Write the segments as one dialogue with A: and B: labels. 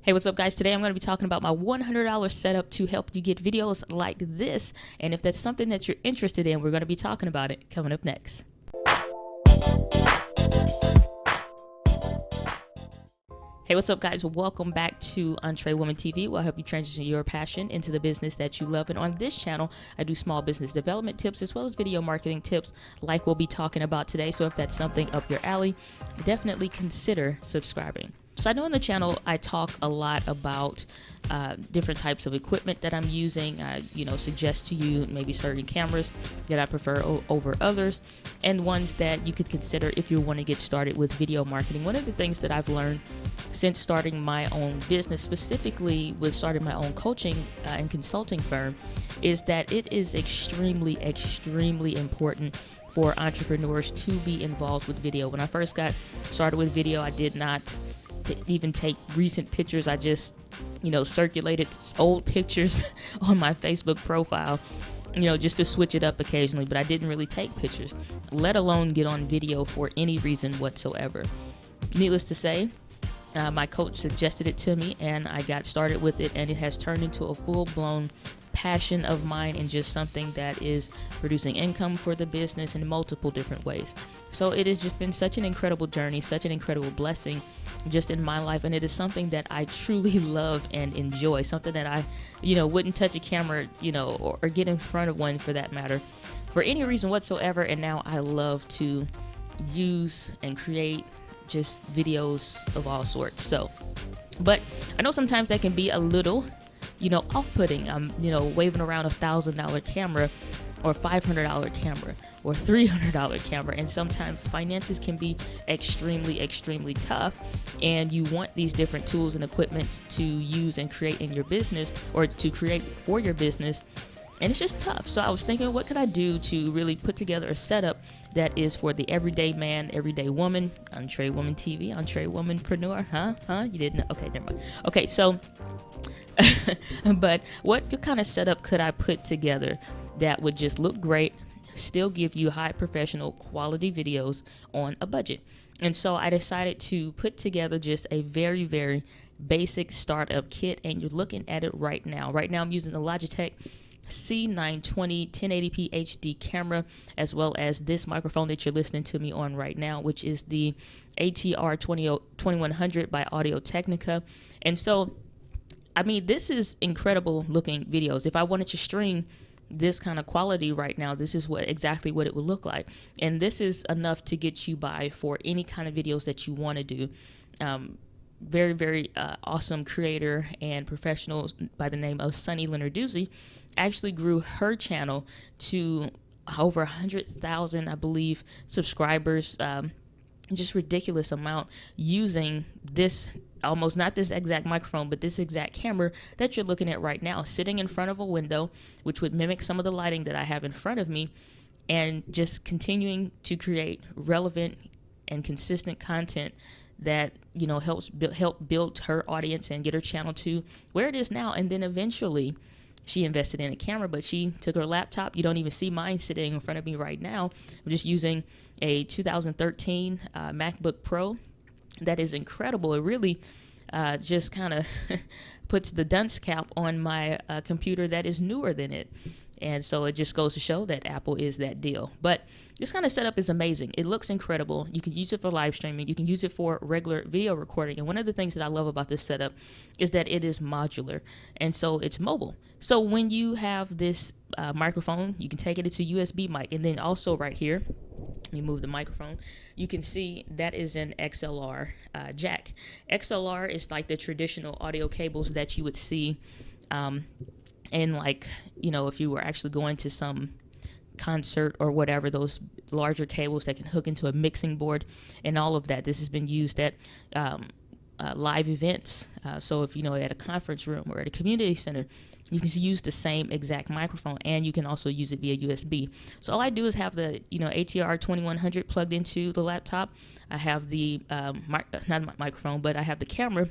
A: Hey, what's up, guys? Today I'm going to be talking about my $100 setup to help you get videos like this. And if that's something that you're interested in, we're going to be talking about it coming up next. Hey, what's up, guys? Welcome back to EntreWoman TV, where I help you transition your passion into the business that you love. And on this channel, I do small business development tips as well as video marketing tips like we'll be talking about today. So if that's something up your alley, definitely consider subscribing. So I know on the channel, I talk a lot about different types of equipment that I'm using. I, suggest to you maybe certain cameras that I prefer over others, and ones that you could consider if you want to get started with video marketing. One of the things that I've learned since starting my own business, specifically with starting my own coaching and consulting firm, is that it is extremely important for entrepreneurs to be involved with video. When I first got started with video, I did not even take recent pictures. I just, circulated old pictures on my Facebook profile, just to switch it up occasionally, but I didn't really take pictures, let alone get on video for any reason whatsoever. Needless to say, my coach suggested it to me and I got started with it, and it has turned into a full-blown passion of mine and just something that is producing income for the business in multiple different ways. So it has just been such an incredible journey, such an incredible blessing just in my life, and it is something that I truly love and enjoy, something that I wouldn't touch a camera or get in front of one for that matter for any reason whatsoever. And now I love to use and create just videos of all sorts. So, but I know sometimes that can be a little off-putting. I'm, waving around $1,000 camera or $500 camera or $300 camera. And sometimes finances can be extremely tough. And you want these different tools and equipment to use and create in your business, or to create for your business. And it's just tough. So I was thinking, what could I do to really put together a setup that is for the everyday man, everyday woman? EntreWoman TV, EntreWomanpreneur, huh? You didn't know? Okay, never mind. Okay, so, but what kind of setup could I put together that would just look great, still give you high professional quality videos on a budget? And so I decided to put together just a very basic startup kit, and you're looking at it right now. Right now I'm using the Logitech C920 1080p HD camera, as well as this microphone that you're listening to me on right now, which is the ATR 2100 by Audio-Technica. And so, I mean, this is incredible looking videos. If I wanted to stream this kind of quality right now, this is exactly what it would look like. And this is enough to get you by for any kind of videos that you want to do. Very awesome creator and professional by the name of Sunny Lenarduzzi actually grew her channel to over 100,000, I believe, subscribers. Just ridiculous amount, using this, almost not this exact microphone, but this exact camera that you're looking at right now, sitting in front of a window, which would mimic some of the lighting that I have in front of me, and just continuing to create relevant and consistent content that help build her audience and get her channel to where it is now. And then eventually she invested in a camera, but she took her laptop. You don't even see mine sitting in front of me right now. I'm just using a 2013 MacBook Pro. That is incredible. It really just kind of puts the dunce cap on my computer that is newer than it. And so it just goes to show that Apple is that deal. But this kind of setup is amazing. It looks incredible. You can use it for live streaming. You can use it for regular video recording. And one of the things that I love about this setup is that it is modular. And so it's mobile. So when you have this microphone, you can take it. It's a USB mic. And then also right here, let me move the microphone. You can see that is an XLR jack. XLR is like the traditional audio cables that you would see and if you were actually going to some concert or whatever, those larger cables that can hook into a mixing board and all of that. This has been used at live events. So if at a conference room or at a community center, you can use the same exact microphone, and you can also use it via USB. So all I do is have the ATR 2100 plugged into the laptop. I have the not my microphone, but I have the camera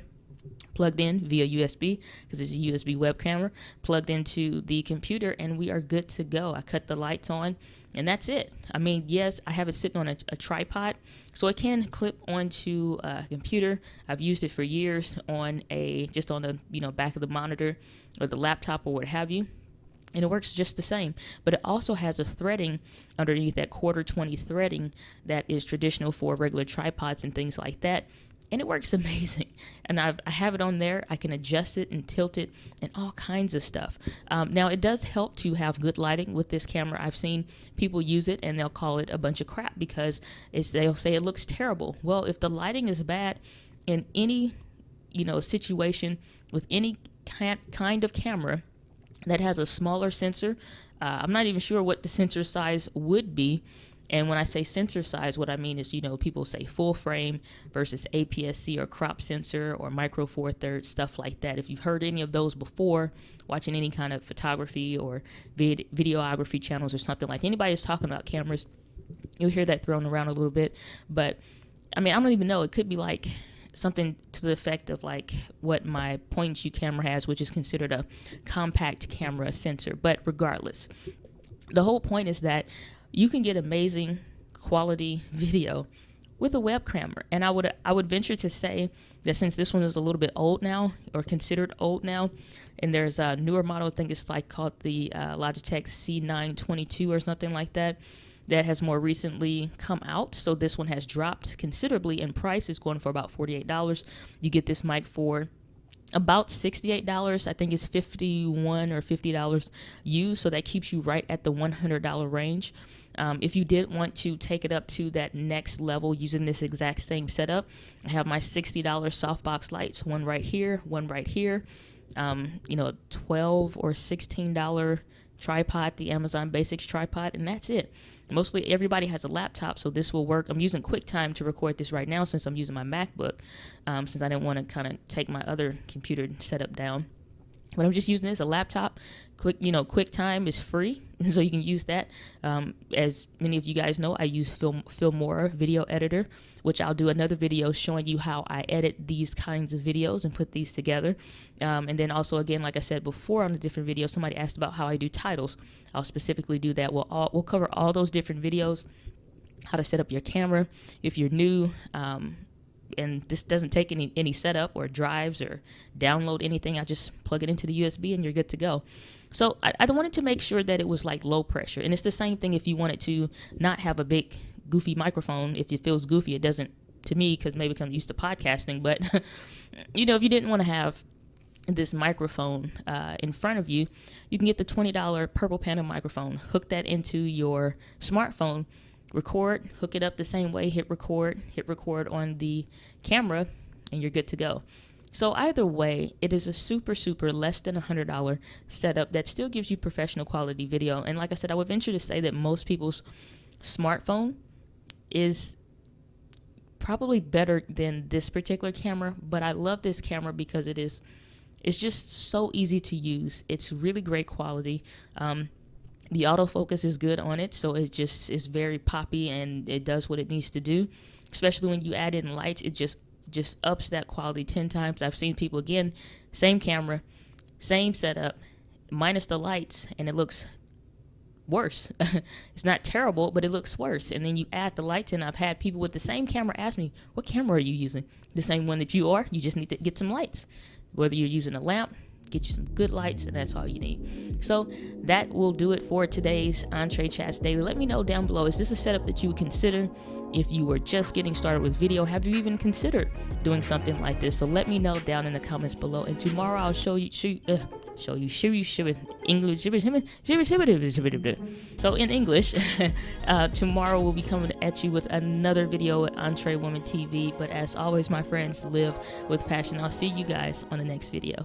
A: plugged in via USB, because it's a USB web camera, plugged into the computer, and we are good to go. I cut the lights on, and that's it. I mean, yes, I have it sitting on a tripod, so it can clip onto a computer. I've used it for years on just on the back of the monitor or the laptop or what have you. And it works just the same, but it also has a threading underneath, that 1/4-20 threading that is traditional for regular tripods and things like that. And it works amazing. And I have it on there. I can adjust it and tilt it and all kinds of stuff. Now, it does help to have good lighting with this camera. I've seen people use it and they'll call it a bunch of crap because they'll say it looks terrible. Well, if the lighting is bad in any situation with any kind of camera that has a smaller sensor, I'm not even sure what the sensor size would be. And when I say sensor size, what I mean is, people say full frame versus APS-C or crop sensor or micro four thirds, stuff like that. If you've heard any of those before, watching any kind of photography or videography channels or something, like anybody is talking about cameras, you'll hear that thrown around a little bit. But I mean, I don't even know. It could be like something to the effect of like what my point and shoot camera has, which is considered a compact camera sensor. But regardless, the whole point is that you can get amazing quality video with a web camera. And I would venture to say that since this one is a little bit old now, or considered old now, and there's a newer model, I think it's like called the Logitech C922 or something like that has more recently come out. So this one has dropped considerably in price. It's going for about $48. You get this mic for about $68. I think it's $51 or $50 used, so that keeps you right at the $100 range. If you did want to take it up to that next level using this exact same setup, I have my $60 softbox lights, one right here, one right here, a $12 or $16 tripod, the Amazon Basics tripod, and that's it. Mostly everybody has a laptop, so this will work. I'm using QuickTime to record this right now since I'm using my MacBook, since I didn't want to kind of take my other computer setup down. But I'm just using this, a laptop. QuickTime is free, so you can use that. As many of you guys know, I use Filmora video editor, which I'll do another video showing you how I edit these kinds of videos and put these together. And then also, again, like I said before on a different video, somebody asked about how I do titles. I'll specifically do that. We'll cover all those different videos, how to set up your camera if you're new, and this doesn't take any setup or drives or download anything. I just plug it into the USB and you're good to go. So I wanted to make sure that it was like low pressure. And it's the same thing if you wanted to not have a big goofy microphone. If it feels goofy, it doesn't to me, because maybe I'm used to podcasting. But, if you didn't want to have this microphone in front of you, you can get the $20 Purple Panda microphone, hook that into your smartphone, record, hook it up the same way, hit record on the camera, and you're good to go. So either way, it is a super less than $100 setup that still gives you professional quality video. And like I said, I would venture to say that most people's smartphone is probably better than this particular camera, but I love this camera because it's just so easy to use. It's really great quality. The autofocus is good on it, so it just is very poppy and it does what it needs to do. Especially when you add in lights, it just ups that quality 10 times. I've seen people, again, same camera, same setup, minus the lights, and it looks worse. It's not terrible, but it looks worse. And then you add the lights in. I've had people with the same camera ask me, what camera are you using? The same one that you are. You just need to get some lights. Whether you're using a lamp, get you some good lights, and that's all you need. So that will do it for today's EntreChats Daily. Let me know down below, is this a setup that you would consider if you were just getting started with video? Have you even considered doing something like this? So let me know down in the comments below, and tomorrow I'll show you English. So in English, tomorrow we'll be coming at you with another video at EntreWoman TV. But as always, my friends, live with passion. I'll see you guys on the next video.